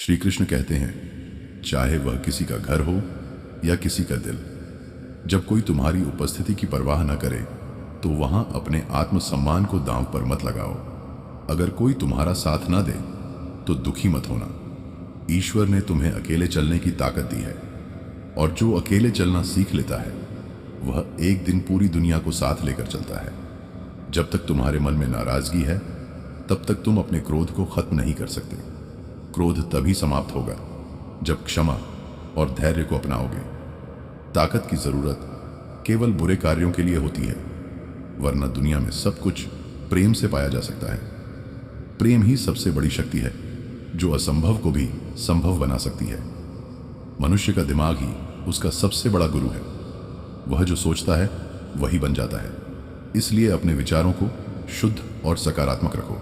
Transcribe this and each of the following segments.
श्री कृष्ण कहते हैं, चाहे वह किसी का घर हो या किसी का दिल, जब कोई तुम्हारी उपस्थिति की परवाह न करे तो वहां अपने आत्मसम्मान को दांव पर मत लगाओ। अगर कोई तुम्हारा साथ न दे तो दुखी मत होना। ईश्वर ने तुम्हें अकेले चलने की ताकत दी है, और जो अकेले चलना सीख लेता है वह एक दिन पूरी दुनिया को साथ लेकर चलता है। जब तक तुम्हारे मन में नाराजगी है तब तक तुम अपने क्रोध को खत्म नहीं कर सकते। क्रोध तभी समाप्त होगा जब क्षमा और धैर्य को अपनाओगे। ताकत की जरूरत केवल बुरे कार्यों के लिए होती है, वरना दुनिया में सब कुछ प्रेम से पाया जा सकता है। प्रेम ही सबसे बड़ी शक्ति है जो असंभव को भी संभव बना सकती है। मनुष्य का दिमाग ही उसका सबसे बड़ा गुरु है। वह जो सोचता है वही बन जाता है। इसलिए अपने विचारों को शुद्ध और सकारात्मक रखो।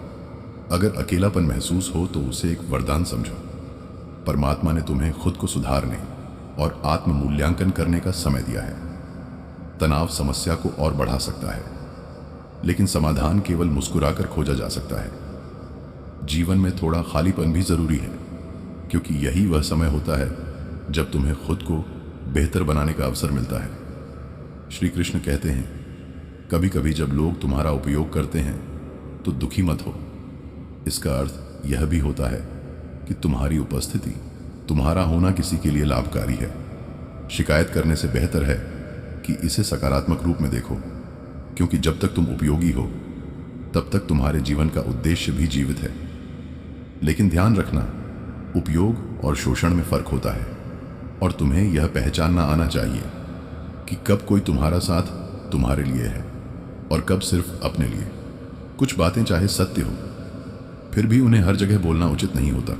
अगर अकेलापन महसूस हो तो उसे एक वरदान समझो। परमात्मा ने तुम्हें खुद को सुधारने और आत्म मूल्यांकन करने का समय दिया है। तनाव समस्या को और बढ़ा सकता है, लेकिन समाधान केवल मुस्कुराकर खोजा जा सकता है। जीवन में थोड़ा खालीपन भी जरूरी है, क्योंकि यही वह समय होता है जब तुम्हें खुद को बेहतर बनाने का अवसर मिलता है। श्री कृष्ण कहते हैं, कभी कभी जब लोग तुम्हारा उपयोग करते हैं तो दुखी मत हो। इसका अर्थ यह भी होता है कि तुम्हारी उपस्थिति, तुम्हारा होना किसी के लिए लाभकारी है। शिकायत करने से बेहतर है कि इसे सकारात्मक रूप में देखो, क्योंकि जब तक तुम उपयोगी हो तब तक तुम्हारे जीवन का उद्देश्य भी जीवित है। लेकिन ध्यान रखना, उपयोग और शोषण में फर्क होता है, और तुम्हें यह पहचानना आना चाहिए कि कब कोई तुम्हारा साथ तुम्हारे लिए है और कब सिर्फ अपने लिए। कुछ बातें चाहे सत्य हो, फिर भी उन्हें हर जगह बोलना उचित नहीं होता।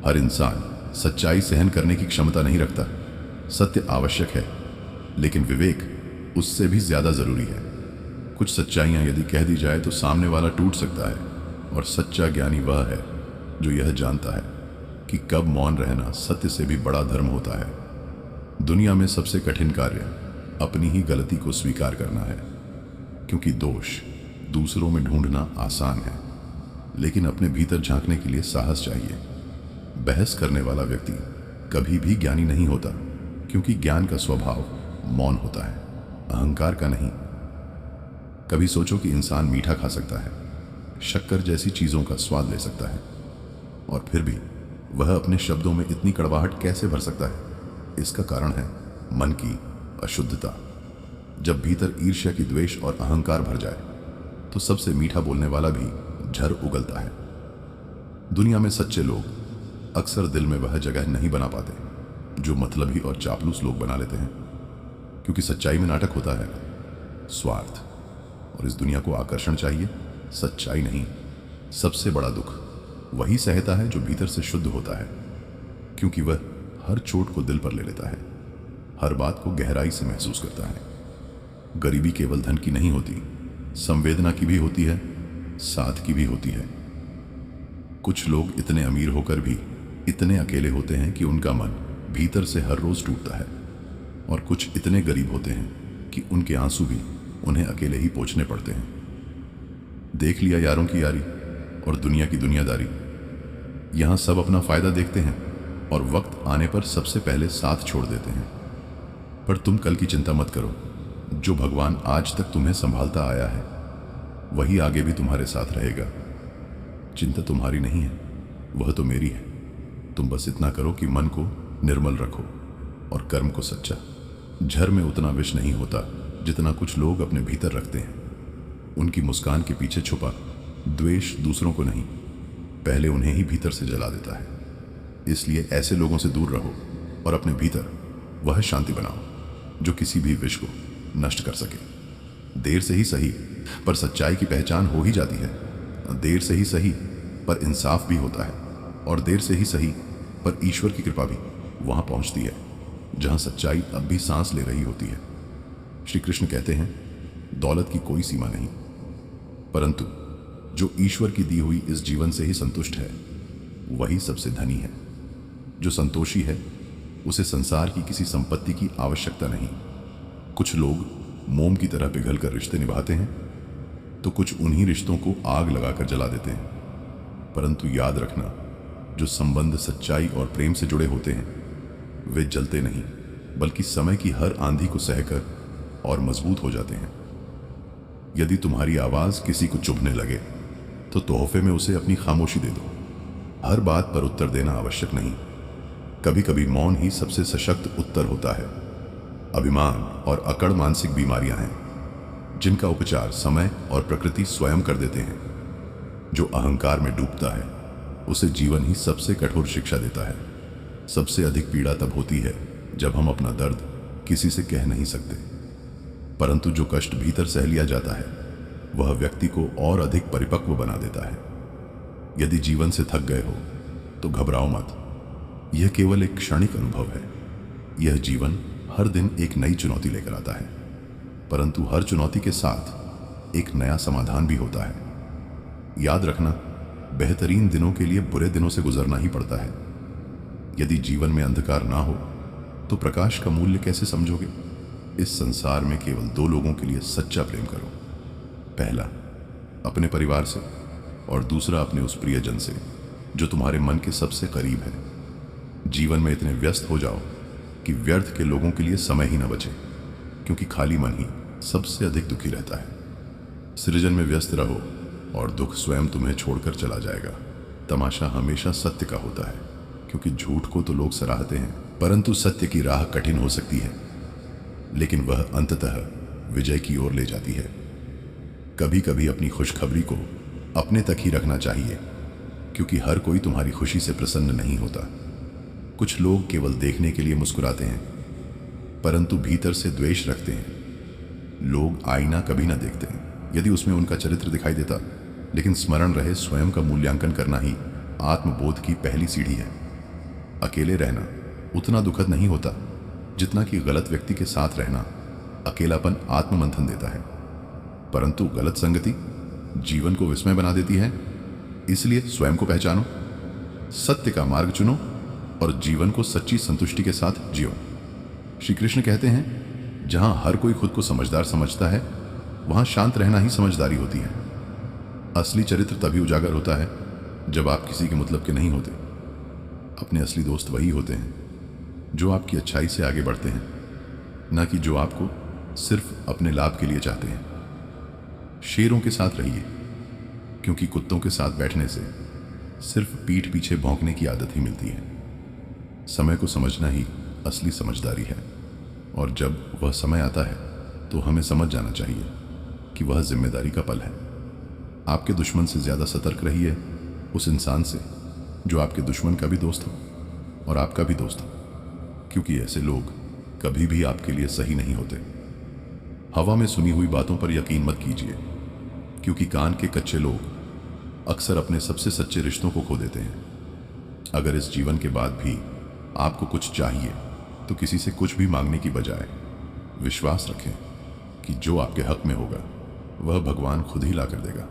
हर इंसान सच्चाई सहन करने की क्षमता नहीं रखता। सत्य आवश्यक है, लेकिन विवेक उससे भी ज्यादा जरूरी है। कुछ सच्चाइयां यदि कह दी जाए तो सामने वाला टूट सकता है, और सच्चा ज्ञानी वह है जो यह जानता है कि कब मौन रहना सत्य से भी बड़ा धर्म होता है। दुनिया में सबसे कठिन कार्य अपनी ही गलती को स्वीकार करना है, क्योंकि दोष दूसरों में ढूंढना आसान है, लेकिन अपने भीतर झांकने के लिए साहस चाहिए। बहस करने वाला व्यक्ति कभी भी ज्ञानी नहीं होता, क्योंकि ज्ञान का स्वभाव मौन होता है, अहंकार का नहीं। कभी सोचो कि इंसान मीठा खा सकता है, शक्कर जैसी चीजों का स्वाद ले सकता है, और फिर भी वह अपने शब्दों में इतनी कड़वाहट कैसे भर सकता है? इसका कारण है मन की अशुद्धता। जब भीतर ईर्ष्या की द्वेष और अहंकार भर जाए तो सबसे मीठा बोलने वाला भी झर उगलता है। दुनिया में सच्चे लोग अक्सर दिल में वह जगह नहीं बना पाते जो मतलबी और चापलूस लोग बना लेते हैं, क्योंकि सच्चाई में नाटक होता है, स्वार्थ, और इस दुनिया को आकर्षण चाहिए, सच्चाई नहीं। सबसे बड़ा दुख वही सहता है जो भीतर से शुद्ध होता है, क्योंकि वह हर चोट को दिल पर ले लेता है, हर बात को गहराई से महसूस करता है। गरीबी केवल धन की नहीं होती, संवेदना की भी होती है, साथ की भी होती है। कुछ लोग इतने अमीर होकर भी इतने अकेले होते हैं कि उनका मन भीतर से हर रोज टूटता है, और कुछ इतने गरीब होते हैं कि उनके आंसू भी उन्हें अकेले ही पोंछने पड़ते हैं। देख लिया यारों की यारी और दुनिया की दुनियादारी। यहां सब अपना फायदा देखते हैं और वक्त आने पर सबसे पहले साथ छोड़ देते हैं। पर तुम कल की चिंता मत करो। जो भगवान आज तक तुम्हें संभालता आया है वही आगे भी तुम्हारे साथ रहेगा। चिंता तुम्हारी नहीं है, वह तो मेरी है। तुम बस इतना करो कि मन को निर्मल रखो और कर्म को सच्चा। झर में उतना विष नहीं होता जितना कुछ लोग अपने भीतर रखते हैं। उनकी मुस्कान के पीछे छुपा द्वेष दूसरों को नहीं, पहले उन्हें ही भीतर से जला देता है। इसलिए ऐसे लोगों से दूर रहो और अपने भीतर वह शांति बनाओ जो किसी भी विष को नष्ट कर सके। देर से ही सही, पर सच्चाई की पहचान हो ही जाती है। देर से ही सही, पर इंसाफ भी होता है, और देर से ही सही, पर ईश्वर की कृपा भी वहां पहुंचती है जहां सच्चाई अब भी सांस ले रही होती है। श्री कृष्ण कहते हैं, दौलत की कोई सीमा नहीं, परंतु जो ईश्वर की दी हुई इस जीवन से ही संतुष्ट है वही सबसे धनी है। जो संतोषी है उसे संसार की किसी संपत्ति की आवश्यकता नहीं। कुछ लोग मोम की तरह पिघलकर रिश्ते निभाते हैं, तो कुछ उन्हीं रिश्तों को आग लगाकर जला देते हैं। परंतु याद रखना, जो संबंध सच्चाई और प्रेम से जुड़े होते हैं वे जलते नहीं, बल्कि समय की हर आंधी को सहकर और मजबूत हो जाते हैं। यदि तुम्हारी आवाज किसी को चुभने लगे तो तोहफे में उसे अपनी खामोशी दे दो। हर बात पर उत्तर देना आवश्यक नहीं, कभी कभी मौन ही सबसे सशक्त उत्तर होता है। अभिमान और अकड़ मानसिक बीमारियां हैं जिनका उपचार समय और प्रकृति स्वयं कर देते हैं। जो अहंकार में डूबता है उसे जीवन ही सबसे कठोर शिक्षा देता है। सबसे अधिक पीड़ा तब होती है जब हम अपना दर्द किसी से कह नहीं सकते, परंतु जो कष्ट भीतर सह लिया जाता है वह व्यक्ति को और अधिक परिपक्व बना देता है। यदि जीवन से थक गए हो तो घबराओ मत, यह केवल एक क्षणिक अनुभव है। यह जीवन हर दिन एक नई चुनौती लेकर आता है, परंतु हर चुनौती के साथ एक नया समाधान भी होता है। याद रखना, बेहतरीन दिनों के लिए बुरे दिनों से गुजरना ही पड़ता है। यदि जीवन में अंधकार ना हो तो प्रकाश का मूल्य कैसे समझोगे? इस संसार में केवल दो लोगों के लिए सच्चा प्रेम करो, पहला अपने परिवार से और दूसरा अपने उस प्रियजन से जो तुम्हारे मन के सबसे करीब है। जीवन में इतने व्यस्त हो जाओ कि व्यर्थ के लोगों के लिए समय ही न बचे, क्योंकि खाली मन ही सबसे अधिक दुखी रहता है। सृजन में व्यस्त रहो और दुख स्वयं तुम्हें छोड़कर चला जाएगा। तमाशा हमेशा सत्य का होता है, क्योंकि झूठ को तो लोग सराहते हैं, परंतु सत्य की राह कठिन हो सकती है, लेकिन वह अंततः विजय की ओर ले जाती है। कभी कभी अपनी खुशखबरी को अपने तक ही रखना चाहिए, क्योंकि हर कोई तुम्हारी खुशी से प्रसन्न नहीं होता। कुछ लोग केवल देखने के लिए मुस्कुराते हैं, परंतु भीतर से द्वेष रखते हैं। लोग आईना कभी ना देखते हैं, यदि उसमें उनका चरित्र दिखाई देता, लेकिन स्मरण रहे स्वयं का मूल्यांकन करना ही आत्मबोध की पहली सीढ़ी है। अकेले रहना उतना दुखद नहीं होता जितना कि गलत व्यक्ति के साथ रहना। अकेलापन आत्ममंथन देता है, परंतु गलत संगति जीवन को विस्मय बना देती है। इसलिए स्वयं को पहचानो, सत्य का मार्ग चुनो और जीवन को सच्ची संतुष्टि के साथ जियो। श्री कृष्ण कहते हैं, जहां हर कोई खुद को समझदार समझता है वहां शांत रहना ही समझदारी होती है। असली चरित्र तभी उजागर होता है जब आप किसी के मतलब के नहीं होते। अपने असली दोस्त वही होते हैं जो आपकी अच्छाई से आगे बढ़ते हैं, न कि जो आपको सिर्फ अपने लाभ के लिए चाहते हैं। शेरों के साथ रहिए, क्योंकि कुत्तों के साथ बैठने से सिर्फ पीठ पीछे भौंकने की आदत ही मिलती है। समय को समझना ही असली समझदारी है, और जब वह समय आता है तो हमें समझ जाना चाहिए कि वह जिम्मेदारी का पल है। आपके दुश्मन से ज़्यादा सतर्क रहिए उस इंसान से जो आपके दुश्मन का भी दोस्त हो और आपका भी दोस्त हो, क्योंकि ऐसे लोग कभी भी आपके लिए सही नहीं होते। हवा में सुनी हुई बातों पर यकीन मत कीजिए, क्योंकि कान के कच्चे लोग अक्सर अपने सबसे सच्चे रिश्तों को खो देते हैं। अगर इस जीवन के बाद भी आपको कुछ चाहिए तो किसी से कुछ भी मांगने की बजाय विश्वास रखें कि जो आपके हक में होगा वह भगवान खुद ही ला कर देगा।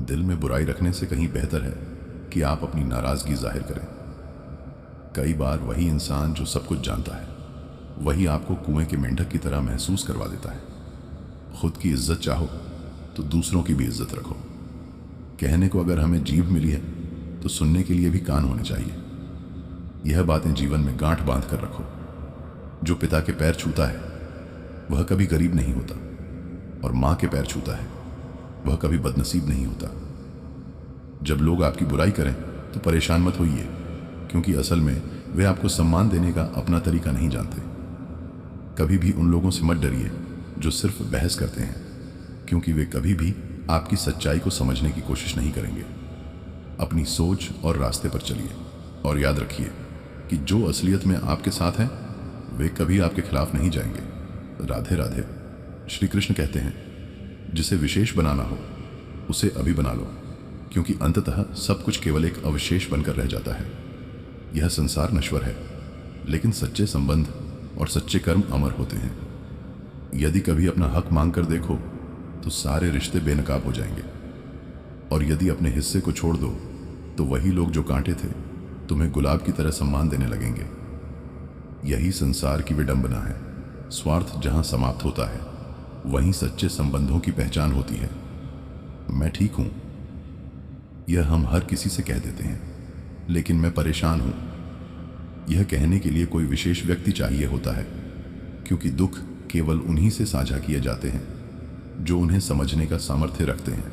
दिल में बुराई रखने से कहीं बेहतर है कि आप अपनी नाराजगी जाहिर करें। कई बार वही इंसान जो सब कुछ जानता है वही आपको कुएं के मेंढक की तरह महसूस करवा देता है। खुद की इज्जत चाहो तो दूसरों की भी इज्जत रखो। कहने को अगर हमें जीभ मिली है तो सुनने के लिए भी कान होने चाहिए। यह बातें जीवन में गांठ बांध कर रखो। जो पिता के पैर छूता है वह कभी गरीब नहीं होता, और माँ के पैर छूता है वह कभी बदनसीब नहीं होता। जब लोग आपकी बुराई करें तो परेशान मत होइए, क्योंकि असल में वे आपको सम्मान देने का अपना तरीका नहीं जानते। कभी भी उन लोगों से मत डरिए जो सिर्फ बहस करते हैं, क्योंकि वे कभी भी आपकी सच्चाई को समझने की कोशिश नहीं करेंगे। अपनी सोच और रास्ते पर चलिए, और याद रखिए कि जो असलियत में आपके साथ हैं वे कभी आपके खिलाफ नहीं जाएंगे। राधे राधे। श्री कृष्ण कहते हैं, जिसे विशेष बनाना हो उसे अभी बना लो, क्योंकि अंततः सब कुछ केवल एक अवशेष बनकर रह जाता है। यह संसार नश्वर है, लेकिन सच्चे संबंध और सच्चे कर्म अमर होते हैं। यदि कभी अपना हक मांग कर देखो तो सारे रिश्ते बेनकाब हो जाएंगे, और यदि अपने हिस्से को छोड़ दो तो वही लोग जो कांटे थे तुम्हें गुलाब की तरह सम्मान देने लगेंगे। यही संसार की विडंबना है। स्वार्थ जहां समाप्त होता है वहीं सच्चे संबंधों की पहचान होती है। मैं ठीक हूं यह हम हर किसी से कह देते हैं, लेकिन मैं परेशान हूं। यह कहने के लिए कोई विशेष व्यक्ति चाहिए होता है, क्योंकि दुख केवल उन्हीं से साझा किए जाते हैं जो उन्हें समझने का सामर्थ्य रखते हैं।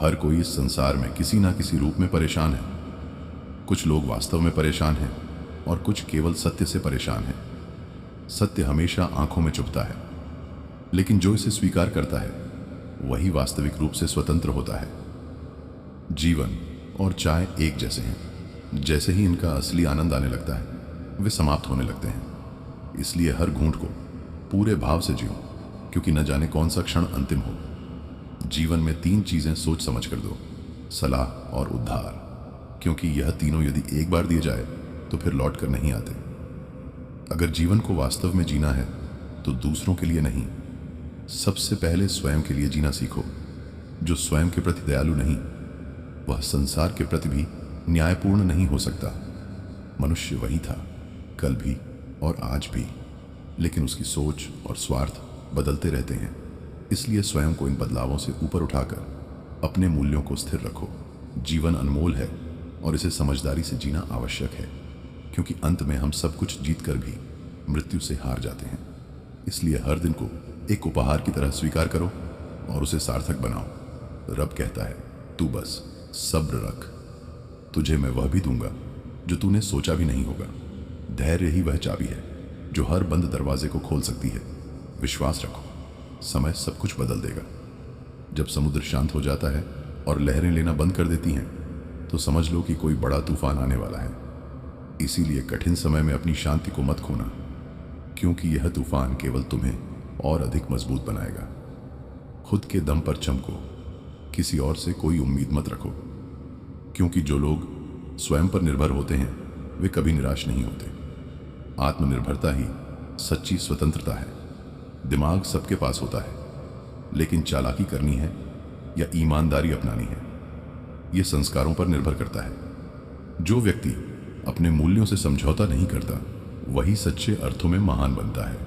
हर कोई इस संसार में किसी ना किसी रूप में परेशान है। कुछ लोग वास्तव में परेशान हैं और कुछ केवल सत्य से परेशान हैं। सत्य हमेशा आंखों में चुभता है, लेकिन जो इसे स्वीकार करता है वही वास्तविक रूप से स्वतंत्र होता है। जीवन और चाय एक जैसे हैं। जैसे ही इनका असली आनंद आने लगता है वे समाप्त होने लगते हैं। इसलिए हर घूंट को पूरे भाव से जियो, क्योंकि न जाने कौन सा क्षण अंतिम हो। जीवन में 3 चीजें सोच समझ कर दो: सलाह और उद्धार, क्योंकि यह तीनों यदि एक बार दिए जाए तो फिर लौट कर नहीं आते। अगर जीवन को वास्तव में जीना है तो दूसरों के लिए नहीं, सबसे पहले स्वयं के लिए जीना सीखो। जो स्वयं के प्रति दयालु नहीं, वह संसार के प्रति भी न्यायपूर्ण नहीं हो सकता। मनुष्य वही था, कल भी और आज भी, लेकिन उसकी सोच और स्वार्थ बदलते रहते हैं। इसलिए स्वयं को इन बदलावों से ऊपर उठाकर अपने मूल्यों को स्थिर रखो। जीवन अनमोल है और इसे समझदारी से जीना आवश्यक है, क्योंकि अंत में हम सब कुछ जीत कर भी मृत्यु से हार जाते हैं। इसलिए हर दिन को एक उपहार की तरह स्वीकार करो और उसे सार्थक बनाओ। रब कहता है, तू बस सब्र रख, तुझे मैं वह भी दूंगा जो तूने सोचा भी नहीं होगा। धैर्य ही वह चाबी है जो हर बंद दरवाजे को खोल सकती है। विश्वास रखो, समय सब कुछ बदल देगा। जब समुद्र शांत हो जाता है और लहरें लेना बंद कर देती हैं, तो समझ लो कि कोई बड़ा तूफान आने वाला है। इसीलिए कठिन समय में अपनी शांति को मत खोना, क्योंकि यह तूफान केवल तुम्हें और अधिक मजबूत बनाएगा। खुद के दम पर चमको, किसी और से कोई उम्मीद मत रखो, क्योंकि जो लोग स्वयं पर निर्भर होते हैं वे कभी निराश नहीं होते। आत्मनिर्भरता ही सच्ची स्वतंत्रता है। दिमाग सबके पास होता है, लेकिन चालाकी करनी है या ईमानदारी अपनानी है, यह संस्कारों पर निर्भर करता है। जो व्यक्ति अपने मूल्यों से समझौता नहीं करता वही सच्चे अर्थों में महान बनता है।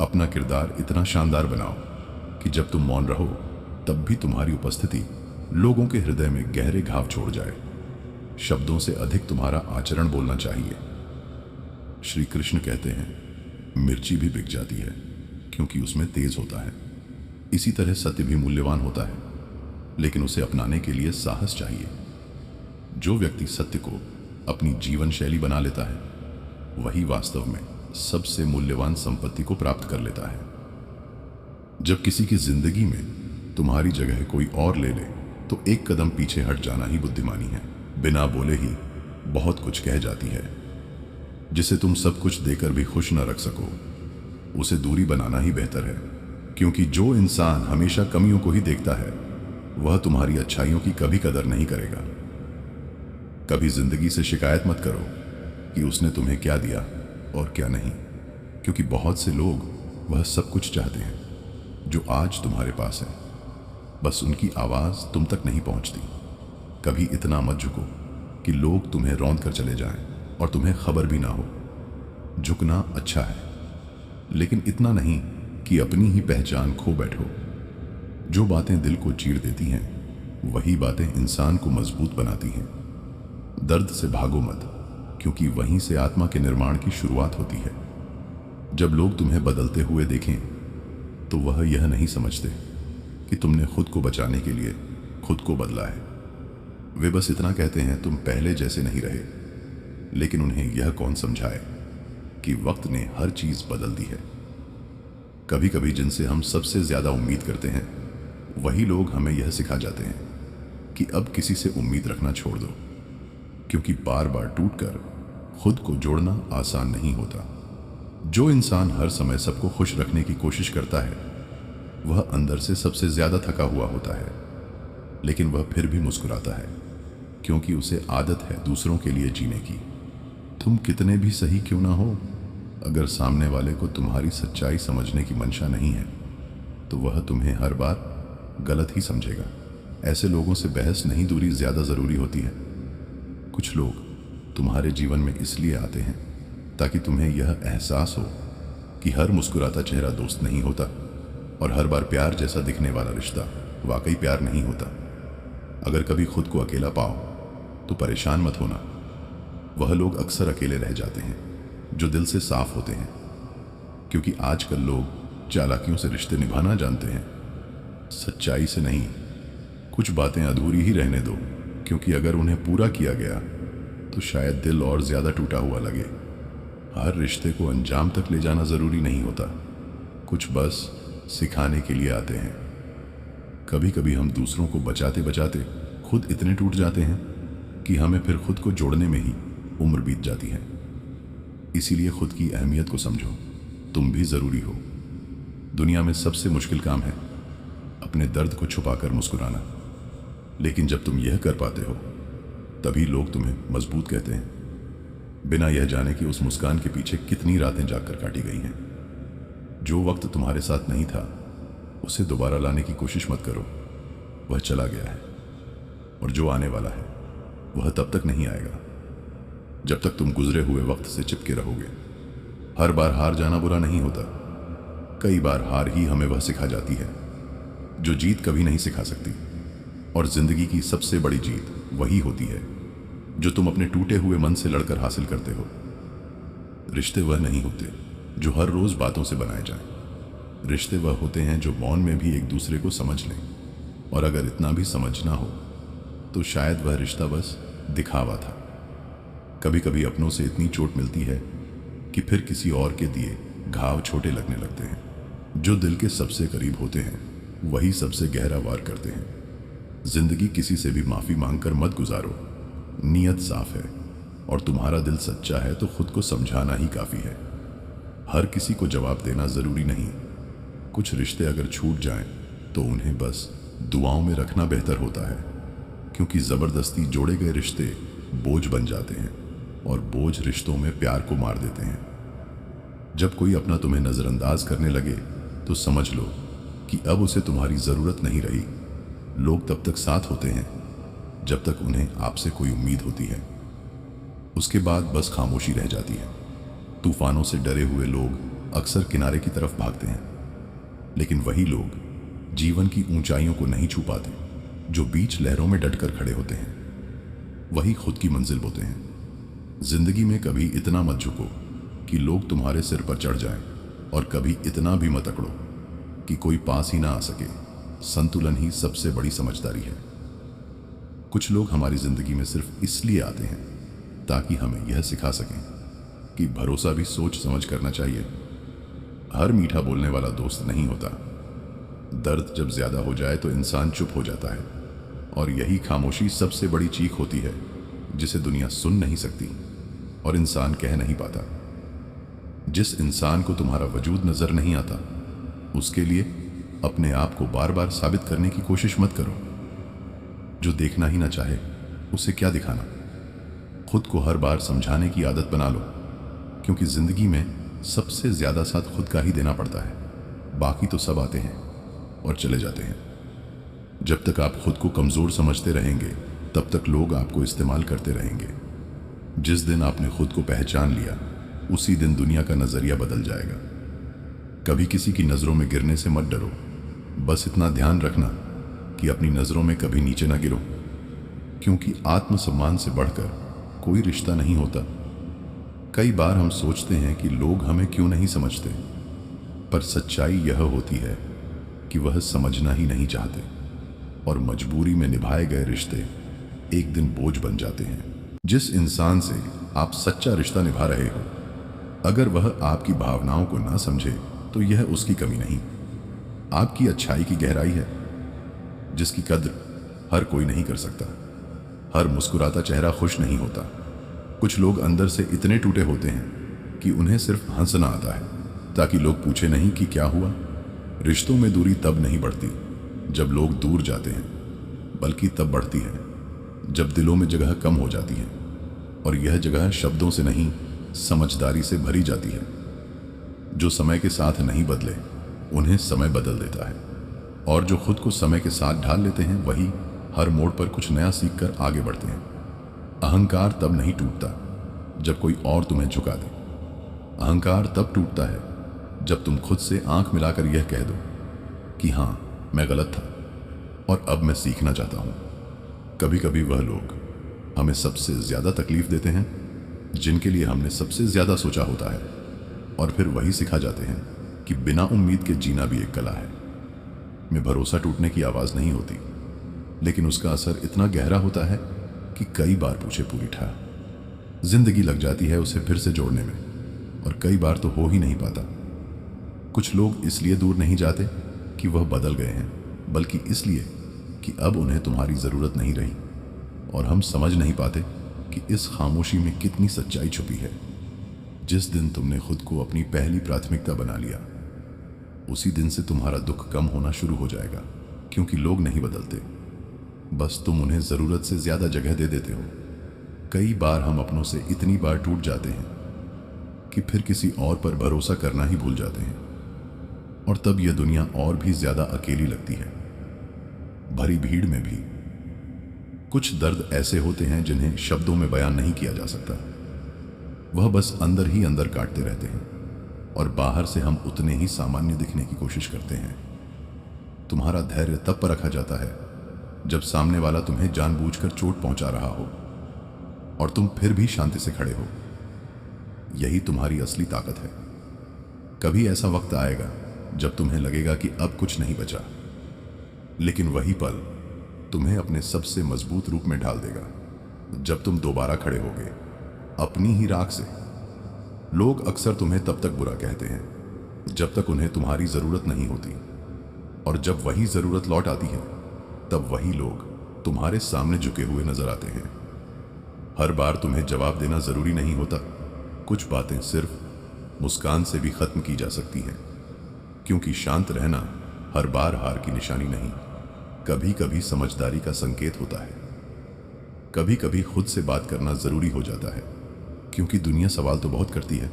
अपना किरदार इतना शानदार बनाओ कि जब तुम मौन रहो तब भी तुम्हारी उपस्थिति लोगों के हृदय में गहरे घाव छोड़ जाए। शब्दों से अधिक तुम्हारा आचरण बोलना चाहिए। श्री कृष्ण कहते हैं, मिर्ची भी बिक जाती है क्योंकि उसमें तेज होता है। इसी तरह सत्य भी मूल्यवान होता है, लेकिन उसे अपनाने के लिए साहस चाहिए। जो व्यक्ति सत्य को अपनी जीवन शैली बना लेता है वही वास्तव में सबसे मूल्यवान संपत्ति को प्राप्त कर लेता है। जब किसी की जिंदगी में तुम्हारी जगह कोई और ले ले तो एक कदम पीछे हट जाना ही बुद्धिमानी है। बिना बोले ही बहुत कुछ कह जाती है। जिसे तुम सब कुछ देकर भी खुश न रख सको उसे दूरी बनाना ही बेहतर है, क्योंकि जो इंसान हमेशा कमियों को ही देखता है वह तुम्हारी अच्छाइयों की कभी कदर नहीं करेगा। कभी जिंदगी से शिकायत मत करो कि उसने तुम्हें क्या दिया और क्या नहीं, क्योंकि बहुत से लोग वह सब कुछ चाहते हैं जो आज तुम्हारे पास है, बस उनकी आवाज तुम तक नहीं पहुंचती। कभी इतना मत झुको कि लोग तुम्हें रौंद कर चले जाएं और तुम्हें खबर भी ना हो। झुकना अच्छा है, लेकिन इतना नहीं कि अपनी ही पहचान खो बैठो। जो बातें दिल को चीर देती हैं वही बातें इंसान को मजबूत बनाती हैं। दर्द से भागो मत, क्योंकि वहीं से आत्मा के निर्माण की शुरुआत होती है। जब लोग तुम्हें बदलते हुए देखें तो वह यह नहीं समझते कि तुमने खुद को बचाने के लिए खुद को बदला है। वे बस इतना कहते हैं, तुम पहले जैसे नहीं रहे। लेकिन उन्हें यह कौन समझाए कि वक्त ने हर चीज बदल दी है। कभी कभी जिनसे हम सबसे ज्यादा उम्मीद करते हैं वही लोग हमें यह सिखा जाते हैं कि अब किसी से उम्मीद रखना छोड़ दो, क्योंकि बार बार टूटकर खुद को जोड़ना आसान नहीं होता। जो इंसान हर समय सबको खुश रखने की कोशिश करता है वह अंदर से सबसे ज्यादा थका हुआ होता है, लेकिन वह फिर भी मुस्कुराता है, क्योंकि उसे आदत है दूसरों के लिए जीने की। तुम कितने भी सही क्यों ना हो, अगर सामने वाले को तुम्हारी सच्चाई समझने की मंशा नहीं है तो वह तुम्हें हर बार गलत ही समझेगा। ऐसे लोगों से बहस नहीं, दूरी ज्यादा जरूरी होती है। कुछ लोग तुम्हारे जीवन में इसलिए आते हैं ताकि तुम्हें यह एहसास हो कि हर मुस्कुराता चेहरा दोस्त नहीं होता और हर बार प्यार जैसा दिखने वाला रिश्ता वाकई प्यार नहीं होता। अगर कभी खुद को अकेला पाओ तो परेशान मत होना, वह लोग अक्सर अकेले रह जाते हैं जो दिल से साफ होते हैं, क्योंकि आजकल लोग चालाकियों से रिश्ते निभाना जानते हैं, सच्चाई से नहीं। कुछ बातें अधूरी ही रहने दो, क्योंकि अगर उन्हें पूरा किया गया तो शायद दिल और ज्यादा टूटा हुआ लगे। हर रिश्ते को अंजाम तक ले जाना जरूरी नहीं होता, कुछ बस सिखाने के लिए आते हैं। कभी कभी हम दूसरों को बचाते बचाते खुद इतने टूट जाते हैं कि हमें फिर खुद को जोड़ने में ही उम्र बीत जाती है। इसीलिए खुद की अहमियत को समझो, तुम भी जरूरी हो। दुनिया में सबसे मुश्किल काम है अपने दर्द को छुपाकर मुस्कुराना, लेकिन जब तुम यह कर पाते हो तभी लोग तुम्हें मजबूत कहते हैं, बिना यह जाने कि उस मुस्कान के पीछे कितनी रातें जागकर काटी गई हैं। जो वक्त तुम्हारे साथ नहीं था उसे दोबारा लाने की कोशिश मत करो, वह चला गया है। और जो आने वाला है वह तब तक नहीं आएगा जब तक तुम गुजरे हुए वक्त से चिपके रहोगे। हर बार हार जाना बुरा नहीं होता, कई बार हार ही हमें वह सिखा जाती है जो जीत कभी नहीं सिखा सकती। और जिंदगी की सबसे बड़ी जीत वही होती है जो तुम अपने टूटे हुए मन से लड़कर हासिल करते हो। रिश्ते वह नहीं होते जो हर रोज बातों से बनाए जाएं। रिश्ते वह होते हैं जो मौन में भी एक दूसरे को समझ लें, और अगर इतना भी समझना हो तो शायद वह रिश्ता बस दिखावा था। कभी कभी अपनों से इतनी चोट मिलती है कि फिर किसी और के दिए घाव छोटे लगने लगते हैं। जो दिल के सबसे करीब होते हैं वही सबसे गहरा वार करते हैं। जिंदगी किसी से भी माफी मांगकर मत गुजारो, नीयत साफ है और तुम्हारा दिल सच्चा है तो खुद को समझाना ही काफी है। हर किसी को जवाब देना जरूरी नहीं। कुछ रिश्ते अगर छूट जाएं तो उन्हें बस दुआओं में रखना बेहतर होता है, क्योंकि जबरदस्ती जोड़े गए रिश्ते बोझ बन जाते हैं और बोझ रिश्तों में प्यार को मार देते हैं। जब कोई अपना तुम्हें नजरअंदाज करने लगे तो समझ लो कि अब उसे तुम्हारी जरूरत नहीं रही। लोग तब तक साथ होते हैं जब तक उन्हें आपसे कोई उम्मीद होती है, उसके बाद बस खामोशी रह जाती है। तूफानों से डरे हुए लोग अक्सर किनारे की तरफ भागते हैं, लेकिन वही लोग जीवन की ऊंचाइयों को नहीं छू पाते जो बीच लहरों में डटकर खड़े होते हैं। वही खुद की मंजिल बोते हैं। जिंदगी में कभी इतना मत झुको कि लोग तुम्हारे सिर पर चढ़ जाएं, और कभी इतना भी मत अकड़ो कि कोई पास ही ना आ सके। संतुलन ही सबसे बड़ी समझदारी है। कुछ लोग हमारी जिंदगी में सिर्फ इसलिए आते हैं ताकि हमें यह सिखा सकें कि भरोसा भी सोच समझ करना चाहिए। हर मीठा बोलने वाला दोस्त नहीं होता। दर्द जब ज्यादा हो जाए तो इंसान चुप हो जाता है, और यही खामोशी सबसे बड़ी चीख होती है जिसे दुनिया सुन नहीं सकती और इंसान कह नहीं पाता। जिस इंसान को तुम्हारा वजूद नजर नहीं आता उसके लिए अपने आप को बार बार साबित करने की कोशिश मत करो। जो देखना ही ना चाहे उसे क्या दिखाना। खुद को हर बार समझाने की आदत बना लो, क्योंकि जिंदगी में सबसे ज्यादा साथ खुद का ही देना पड़ता है। बाकी तो सब आते हैं और चले जाते हैं। जब तक आप खुद को कमजोर समझते रहेंगे तब तक लोग आपको इस्तेमाल करते रहेंगे। जिस दिन आपने खुद को पहचान लिया उसी दिन दुनिया का नजरिया बदल जाएगा। कभी किसी की नजरों में गिरने से मत डरो, बस इतना ध्यान रखना कि अपनी नजरों में कभी नीचे ना गिरो, क्योंकि आत्मसम्मान से बढ़कर कोई रिश्ता नहीं होता। कई बार हम सोचते हैं कि लोग हमें क्यों नहीं समझते, पर सच्चाई यह होती है कि वह समझना ही नहीं चाहते, और मजबूरी में निभाए गए रिश्ते एक दिन बोझ बन जाते हैं। जिस इंसान से आप सच्चा रिश्ता निभा रहे हो, अगर वह आपकी भावनाओं को ना समझे तो यह उसकी कमी नहीं, आपकी अच्छाई की गहराई है, जिसकी कद्र हर कोई नहीं कर सकता। हर मुस्कुराता चेहरा खुश नहीं होता। कुछ लोग अंदर से इतने टूटे होते हैं कि उन्हें सिर्फ हंसना आता है, ताकि लोग पूछे नहीं कि क्या हुआ। रिश्तों में दूरी तब नहीं बढ़ती जब लोग दूर जाते हैं, बल्कि तब बढ़ती है जब दिलों में जगह कम हो जाती है, और यह जगह शब्दों से नहीं समझदारी से भरी जाती है। जो समय के साथ नहीं बदले उन्हें समय बदल देता है, और जो खुद को समय के साथ ढाल लेते हैं वही हर मोड़ पर कुछ नया सीखकर आगे बढ़ते हैं। अहंकार तब नहीं टूटता जब कोई और तुम्हें झुका दे। अहंकार तब टूटता है जब तुम खुद से आंख मिलाकर यह कह दो कि हाँ, मैं गलत था और अब मैं सीखना चाहता हूं। कभी कभी वह लोग हमें सबसे ज्यादा तकलीफ देते हैं जिनके लिए हमने सबसे ज्यादा सोचा होता है, और फिर वही सिखा जाते हैं कि बिना उम्मीद के जीना भी एक कला है। में भरोसा टूटने की आवाज नहीं होती, लेकिन उसका असर इतना गहरा होता है कि कई बार पूछे पूरी ठा जिंदगी लग जाती है उसे फिर से जोड़ने में, और कई बार तो हो ही नहीं पाता। कुछ लोग इसलिए दूर नहीं जाते कि वह बदल गए हैं, बल्कि इसलिए कि अब उन्हें तुम्हारी जरूरत नहीं रही। और हम समझ नहीं पाते कि इस खामोशी में कितनी सच्चाई छुपी है। जिस दिन तुमने खुद को अपनी पहली प्राथमिकता बना लिया, उसी दिन से तुम्हारा दुख कम होना शुरू हो जाएगा। क्योंकि लोग नहीं बदलते, बस तुम उन्हें जरूरत से ज्यादा जगह दे देते हो। कई बार हम अपनों से इतनी बार टूट जाते हैं कि फिर किसी और पर भरोसा करना ही भूल जाते हैं, और तब यह दुनिया और भी ज्यादा अकेली लगती है। भरी भीड़ में भी कुछ दर्द ऐसे होते हैं जिन्हें शब्दों में बयान नहीं किया जा सकता। वह बस अंदर ही अंदर काटते रहते हैं, और बाहर से हम उतने ही सामान्य दिखने की कोशिश करते हैं। तुम्हारा धैर्य तब परखा जाता है जब सामने वाला तुम्हें जानबूझकर चोट पहुंचा रहा हो, और तुम फिर भी शांति से खड़े हो। यही तुम्हारी असली ताकत है। कभी ऐसा वक्त आएगा जब तुम्हें लगेगा कि अब कुछ नहीं बचा, लेकिन वही पल तुम्हें अपने सबसे मजबूत रूप में ढाल देगा। जब तुम दोबारा खड़े होगे अपनी ही राख से। लोग अक्सर तुम्हें तब तक बुरा कहते हैं जब तक उन्हें तुम्हारी जरूरत नहीं होती, और जब वही जरूरत लौट आती है तब वही लोग तुम्हारे सामने झुके हुए नजर आते हैं। हर बार तुम्हें जवाब देना जरूरी नहीं होता। कुछ बातें सिर्फ मुस्कान से भी खत्म की जा सकती हैं, क्योंकि शांत रहना हर बार हार की निशानी नहीं, कभी कभी समझदारी का संकेत होता है। कभी कभी खुद से बात करना जरूरी हो जाता है, क्योंकि दुनिया सवाल तो बहुत करती है,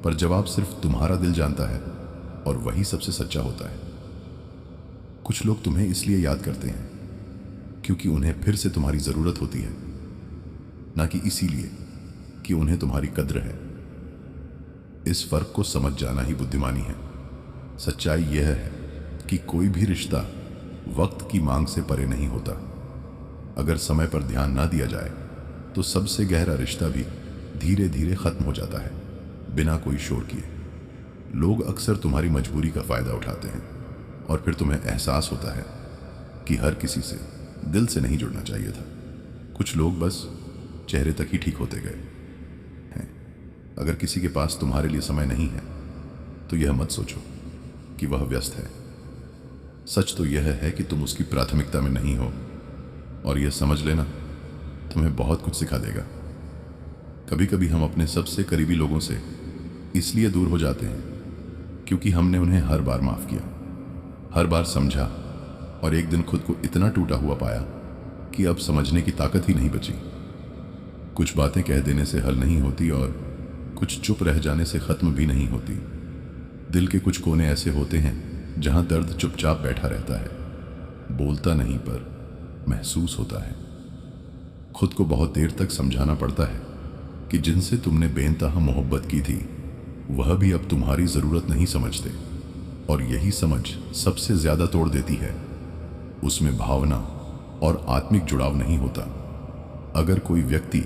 पर जवाब सिर्फ तुम्हारा दिल जानता है, और वही सबसे सच्चा होता है। कुछ लोग तुम्हें इसलिए याद करते हैं क्योंकि उन्हें फिर से तुम्हारी जरूरत होती है, ना कि इसीलिए कि उन्हें तुम्हारी कद्र है। इस फर्क को समझ जाना ही बुद्धिमानी है। सच्चाई यह है कि कोई भी रिश्ता वक्त की मांग से परे नहीं होता। अगर समय पर ध्यान ना दिया जाए तो सबसे गहरा रिश्ता भी धीरे धीरे खत्म हो जाता है, बिना कोई शोर किए। लोग अक्सर तुम्हारी मजबूरी का फायदा उठाते हैं, और फिर तुम्हें एहसास होता है कि हर किसी से दिल से नहीं जुड़ना चाहिए था। कुछ लोग बस चेहरे तक ही ठीक होते गए हैं। अगर किसी के पास तुम्हारे लिए समय नहीं है तो यह मत सोचो कि वह व्यस्त है। सच तो यह है कि तुम उसकी प्राथमिकता में नहीं हो, और यह समझ लेना तुम्हें बहुत कुछ सिखा देगा। कभी कभी हम अपने सबसे करीबी लोगों से इसलिए दूर हो जाते हैं क्योंकि हमने उन्हें हर बार माफ किया, हर बार समझा, और एक दिन खुद को इतना टूटा हुआ पाया कि अब समझने की ताकत ही नहीं बची। कुछ बातें कह देने से हल नहीं होती, और कुछ चुप रह जाने से खत्म भी नहीं होती। दिल के कुछ कोने ऐसे होते हैं जहां दर्द चुपचाप बैठा रहता है, बोलता नहीं पर महसूस होता है। खुद को बहुत देर तक समझाना पड़ता है कि जिनसे तुमने बेइंतहा मोहब्बत की थी वह भी अब तुम्हारी जरूरत नहीं समझते, और यही समझ सबसे ज्यादा तोड़ देती है। उसमें भावना और आत्मिक जुड़ाव नहीं होता। अगर कोई व्यक्ति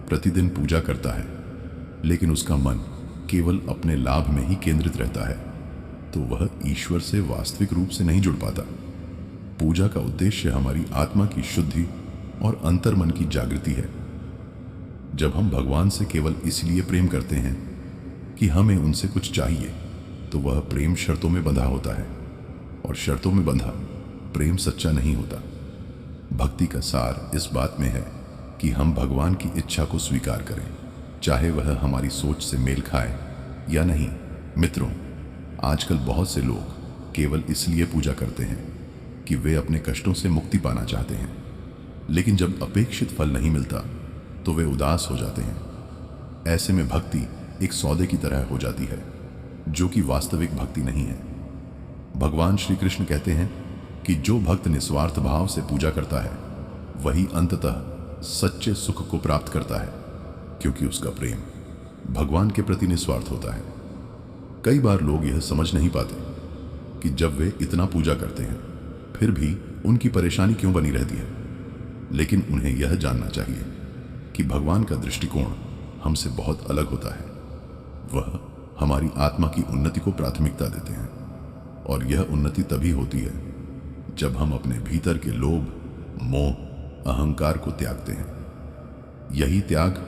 प्रतिदिन पूजा करता है लेकिन उसका मन केवल अपने लाभ में ही केंद्रित रहता है, तो वह ईश्वर से वास्तविक रूप से नहीं जुड़ पाता। पूजा का उद्देश्य हमारी आत्मा की शुद्धि और अंतर्मन की जागृति है। जब हम भगवान से केवल इसलिए प्रेम करते हैं कि हमें उनसे कुछ चाहिए, तो वह प्रेम शर्तों में बंधा होता है, और शर्तों में बंधा प्रेम सच्चा नहीं होता। भक्ति का सार इस बात में है कि हम भगवान की इच्छा को स्वीकार करें, चाहे वह हमारी सोच से मेल खाए या नहीं। मित्रों, आजकल बहुत से लोग केवल इसलिए पूजा करते हैं कि वे अपने कष्टों से मुक्ति पाना चाहते हैं, लेकिन जब अपेक्षित फल नहीं मिलता तो वे उदास हो जाते हैं। ऐसे में भक्ति एक सौदे की तरह हो जाती है, जो कि वास्तविक भक्ति नहीं है। भगवान श्री कृष्ण कहते हैं कि जो भक्त निस्वार्थ भाव से पूजा करता है वही अंततः सच्चे सुख को प्राप्त करता है, क्योंकि उसका प्रेम भगवान के प्रति निस्वार्थ होता है। कई बार लोग यह समझ नहीं पाते कि जब वे इतना पूजा करते हैं फिर भी उनकी परेशानी क्यों बनी रहती है। लेकिन उन्हें यह जानना चाहिए कि भगवान का दृष्टिकोण हमसे बहुत अलग होता है। वह हमारी आत्मा की उन्नति को प्राथमिकता देते हैं, और यह उन्नति तभी होती है जब हम अपने भीतर के लोभ, मोह, अहंकार को त्यागते हैं। यही त्याग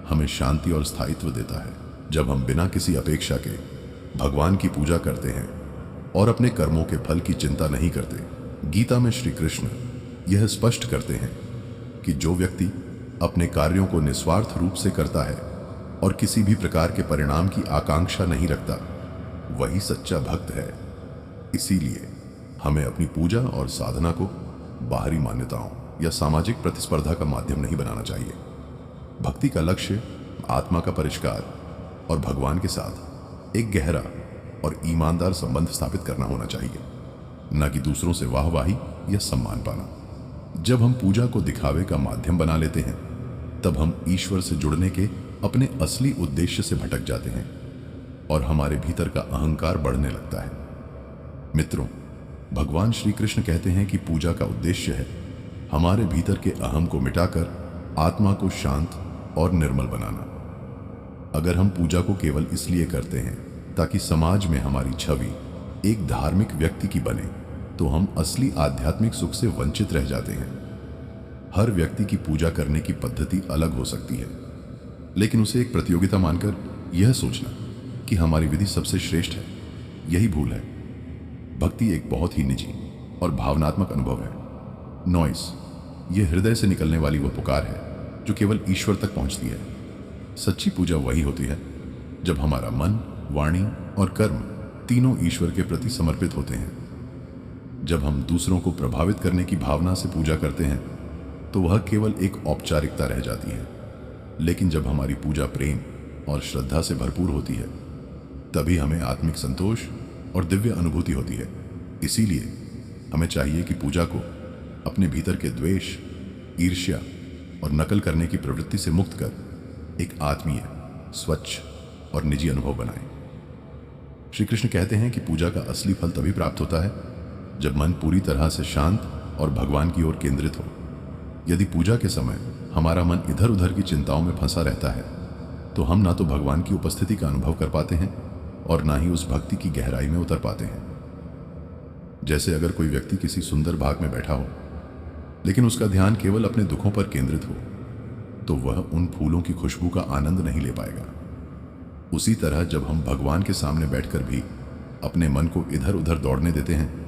हमें शांति और स्थायित्व देता है। जब हम बिना किसी अपेक्षा के भगवान की पूजा करते हैं और अपने कर्मों के फल की चिंता नहीं करते। गीता में श्री कृष्ण यह स्पष्ट करते हैं कि जो व्यक्ति अपने कार्यों को निस्वार्थ रूप से करता है और किसी भी प्रकार के परिणाम की आकांक्षा नहीं रखता, वही सच्चा भक्त है। इसीलिए हमें अपनी पूजा और साधना को बाहरी मान्यताओं या सामाजिक प्रतिस्पर्धा का माध्यम नहीं बनाना चाहिए। भक्ति का लक्ष्य आत्मा का परिष्कार और भगवान के साथ एक गहरा और ईमानदार संबंध स्थापित करना होना चाहिए, न कि दूसरों से वाहवाही या सम्मान पाना। जब हम पूजा को दिखावे का माध्यम बना लेते हैं, तब हम ईश्वर से जुड़ने के अपने असली उद्देश्य से भटक जाते हैं और हमारे भीतर का अहंकार बढ़ने लगता है। मित्रों, भगवान श्री कृष्ण कहते हैं कि पूजा का उद्देश्य है हमारे भीतर के अहम को मिटाकर आत्मा को शांत और निर्मल बनाना। अगर हम पूजा को केवल इसलिए करते हैं ताकि समाज में हमारी छवि एक धार्मिक व्यक्ति की बने, तो हम असली आध्यात्मिक सुख से वंचित रह जाते हैं। हर व्यक्ति की पूजा करने की पद्धति अलग हो सकती है, लेकिन उसे एक प्रतियोगिता मानकर यह सोचना कि हमारी विधि सबसे श्रेष्ठ है, यही भूल है। भक्ति एक बहुत ही निजी और भावनात्मक अनुभव है। नॉइस, यह हृदय से निकलने वाली वह पुकार है जो केवल ईश्वर तक पहुंचती है। सच्ची पूजा वही होती है जब हमारा मन, वाणी और कर्म तीनों ईश्वर के प्रति समर्पित होते हैं। जब हम दूसरों को प्रभावित करने की भावना से पूजा करते हैं, तो वह केवल एक औपचारिकता रह जाती है। लेकिन जब हमारी पूजा प्रेम और श्रद्धा से भरपूर होती है, तभी हमें आत्मिक संतोष और दिव्य अनुभूति होती है। इसीलिए हमें चाहिए कि पूजा को अपने भीतर के द्वेष, ईर्ष्या और नकल करने की प्रवृत्ति से मुक्त कर एक आत्मीय, स्वच्छ और निजी अनुभव बनाएं। श्री कृष्ण कहते हैं कि पूजा का असली फल तभी प्राप्त होता है जब मन पूरी तरह से शांत और भगवान की ओर केंद्रित हो। यदि पूजा के समय हमारा मन इधर उधर की चिंताओं में फंसा रहता है, तो हम ना तो भगवान की उपस्थिति का अनुभव कर पाते हैं और ना ही उस भक्ति की गहराई में उतर पाते हैं। जैसे अगर कोई व्यक्ति किसी सुंदर बाग में बैठा हो, लेकिन उसका ध्यान केवल अपने दुखों पर केंद्रित हो, तो वह उन फूलों की खुशबू का आनंद नहीं ले पाएगा। उसी तरह जब हम भगवान के सामने बैठकर भी अपने मन को इधर उधर दौड़ने देते हैं,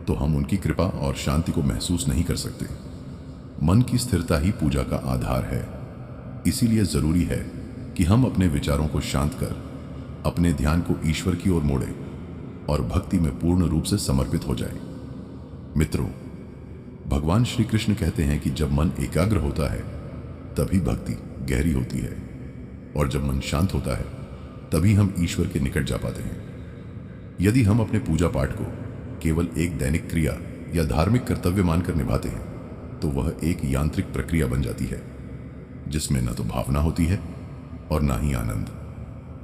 तो हम उनकी कृपा और शांति को महसूस नहीं कर सकते। मन की स्थिरता ही पूजा का आधार है। इसीलिए जरूरी है कि हम अपने विचारों को शांत कर अपने ध्यान को ईश्वर की ओर मोड़ें और भक्ति में पूर्ण रूप से समर्पित हो जाएं। मित्रों, भगवान श्री कृष्ण कहते हैं कि जब मन एकाग्र होता है, तभी भक्ति गहरी होती है, और जब मन शांत होता है, तभी हम ईश्वर के निकट जा पाते हैं। यदि हम अपने पूजा पाठ को केवल एक दैनिक क्रिया या धार्मिक कर्तव्य मानकर निभाते हैं, तो वह एक यांत्रिक प्रक्रिया बन जाती है जिसमें न तो भावना होती है और ना ही आनंद।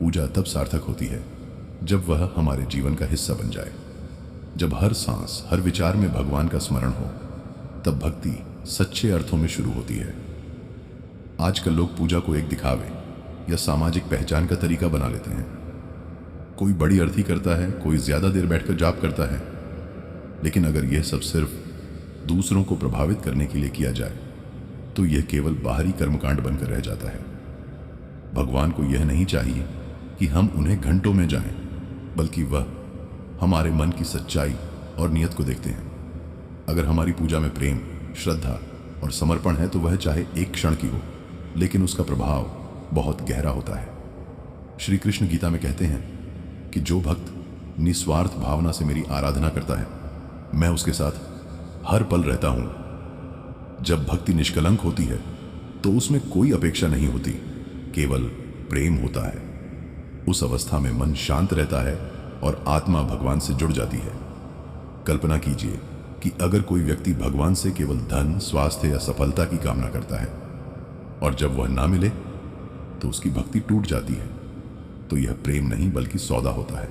पूजा तब सार्थक होती है जब वह हमारे जीवन का हिस्सा बन जाए। जब हर सांस, हर विचार में भगवान का स्मरण हो, तब भक्ति सच्चे अर्थों में शुरू होती है। आजकल लोग पूजा को एक दिखावे या सामाजिक पहचान का तरीका बना लेते हैं। कोई बड़ी अर्थी करता है, कोई ज्यादा देर बैठकर जाप करता है। लेकिन अगर यह सब सिर्फ दूसरों को प्रभावित करने के लिए किया जाए, तो यह केवल बाहरी कर्मकांड बनकर रह जाता है। भगवान को यह नहीं चाहिए कि हम उन्हें घंटों में जाएं, बल्कि वह हमारे मन की सच्चाई और नियत को देखते हैं। अगर हमारी पूजा में प्रेम, श्रद्धा और समर्पण है, तो वह चाहे एक क्षण की हो, लेकिन उसका प्रभाव बहुत गहरा होता है। श्री कृष्ण गीता में कहते हैं कि जो भक्त निस्वार्थ भावना से मेरी आराधना करता है, मैं उसके साथ हर पल रहता हूं। जब भक्ति निष्कलंक होती है, तो उसमें कोई अपेक्षा नहीं होती, केवल प्रेम होता है। उस अवस्था में मन शांत रहता है और आत्मा भगवान से जुड़ जाती है। कल्पना कीजिए कि अगर कोई व्यक्ति भगवान से केवल धन, स्वास्थ्य या सफलता की कामना करता है, और जब वह ना मिले तो उसकी भक्ति टूट जाती है, तो यह प्रेम नहीं बल्कि सौदा होता है।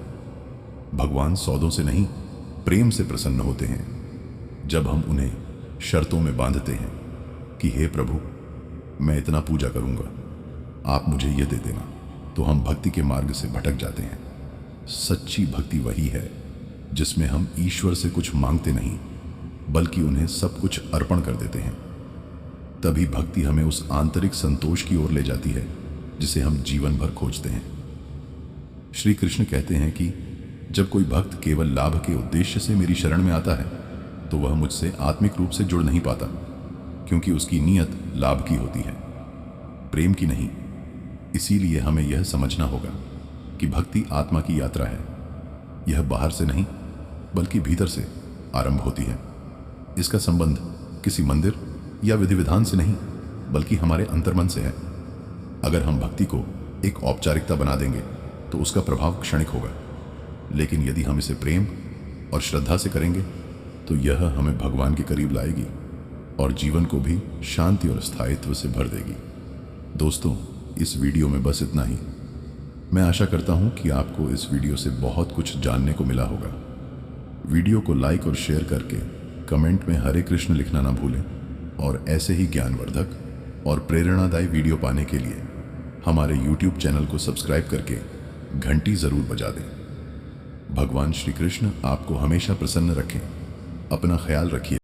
भगवान सौदों से नहीं, प्रेम से प्रसन्न होते हैं। जब हम उन्हें शर्तों में बांधते हैं कि हे प्रभु, मैं इतना पूजा करूंगा, आप मुझे यह दे देना, तो हम भक्ति के मार्ग से भटक जाते हैं। सच्ची भक्ति वही है जिसमें हम ईश्वर से कुछ मांगते नहीं, बल्कि उन्हें सब कुछ अर्पण कर देते हैं। तभी भक्ति हमें उस आंतरिक संतोष की ओर ले जाती है जिसे हम जीवन भर खोजते हैं। श्री कृष्ण कहते हैं कि जब कोई भक्त केवल लाभ के उद्देश्य से मेरी शरण में आता है तो वह मुझसे आत्मिक रूप से जुड़ नहीं पाता, क्योंकि उसकी नीयत लाभ की होती है, प्रेम की नहीं। इसीलिए हमें यह समझना होगा कि भक्ति आत्मा की यात्रा है। यह बाहर से नहीं बल्कि भीतर से आरंभ होती है। इसका संबंध किसी मंदिर या विधि विधान से नहीं बल्कि हमारे अंतर्मन से है। अगर हम भक्ति को एक औपचारिकता बना देंगे तो उसका प्रभाव क्षणिक होगा, लेकिन यदि हम इसे प्रेम और श्रद्धा से करेंगे तो यह हमें भगवान के करीब लाएगी और जीवन को भी शांति और स्थायित्व से भर देगी। दोस्तों, इस वीडियो में बस इतना ही। मैं आशा करता हूं कि आपको इस वीडियो से बहुत कुछ जानने को मिला होगा। वीडियो को लाइक और शेयर करके कमेंट में हरे कृष्ण लिखना ना भूलें, और ऐसे ही ज्ञानवर्धक और प्रेरणादायी वीडियो पाने के लिए हमारे YouTube चैनल को सब्सक्राइब करके घंटी जरूर बजा दें। भगवान श्री कृष्ण आपको हमेशा प्रसन्न रखें। अपना ख्याल रखिए।